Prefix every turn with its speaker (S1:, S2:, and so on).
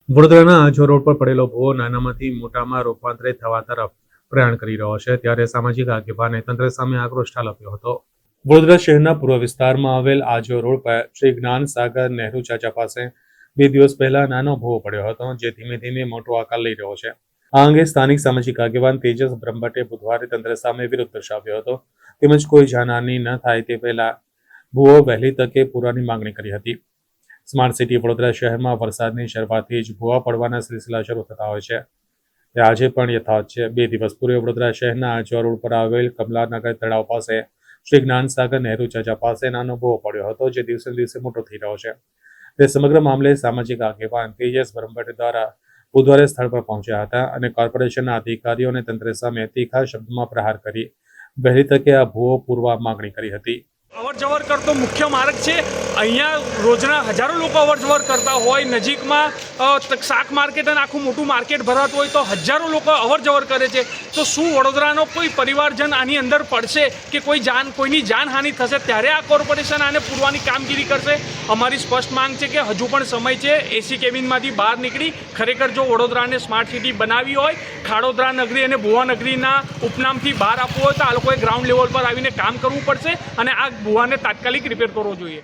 S1: વડોદરાના આજો રોડ પર પડેલો ભૂવો નાનામાંથી મોટામાં રૂપાંતરિત થવા તરફ પ્રયાણ કરી રહ્યો છે, ત્યારે સામાજિક આગેવાને તંત્ર સામે આક્રોશ ઠાલવ્યો હતો। વડોદરા શહેરના પૂર્વ વિસ્તારમાં આવેલ આજો રોડ પર શ્રી જ્ઞાન સાગર નહેરુ ચાચા પાસે 2 દિવસ પહેલા નાનો ભૂવો પડ્યો હતો, જે ધીમે ધીમે મોટો આકાર લઈ રહ્યો છે। આ અંગે સ્થાનિક સામાજિક આગેવાન તેજસ બ્રહ્મભટ્ટે બુધવારે તંત્ર સામે વિરોધ દર્શાવ્યો હતો, તેમજ કોઈ જાનહાનિ ન થાય તે પહેલા ભૂવો વહેલી તકે પૂરવાની માંગણી કરી હતી। સ્માર્ટ સિટી વડોદરા શહેરમાં વરસાદની શરૂઆતથી જ ભૂવા પડવાના સિલસિલા શરૂ થતા હોય છે, તે આજે પણ યથાવત છે। 2 દિવસ પૂર્વે વડોદરા શહેરના આજો રોડ પર આવેલ કમલાનગર તળાવ પાસે શ્રી જ્ઞાન સાગર નહેરુ ચાચા પાસે નાનો ભૂવો પડ્યો હતો, જે દિવસે દિવસે મોટો થઈ રહ્યો છે। તે સમગ્ર મામલે સામાજિક આગેવાન તેજસ બ્રહ્મભટ્ટ દ્વારા બુધવારે સ્થળ પર પહોંચ્યા હતા અને કોર્પોરેશનના અધિકારીઓ અને તંત્ર સામે તીખા શબ્દોમાં પ્રહાર કરી વહેલી તકે આ ભૂવો પૂરવા માંગણી કરી હતી।
S2: અવર જવર કરતો મુખ્ય માર્ગ છે। અહીંયા રોજના હજારો લોકો અવર જવર કરતા હોય। નજીકમાં શાક માર્કેટ અને આખું મોટું માર્કેટ ભરાતું હોય તો હજારો લોકો અવર જવર કરે છે। તો શું વડોદરાનો કોઈ પરિવારજન આની અંદર પડશે કે કોઈની જાનહાનિ થશે ત્યારે આ કોર્પોરેશન આને પૂરવાની કામગીરી કરશે? અમારી સ્પષ્ટ માંગ છે કે હજુ પણ સમય છે એસી કેબિનમાંથી બહાર નીકળી ખરેખર જો વડોદરાને સ્માર્ટ સિટી બનાવી હોય, ખાડોદરા નગરી અને ભુવા નગરીના ઉપનામથી બહાર આપવું હોય તો આ લોકોએ ગ્રાઉન્ડ લેવલ પર આવીને કામ કરવું પડશે અને આ ભુવાને તાત્કાલિક રિપેર કરવો જોઈએ।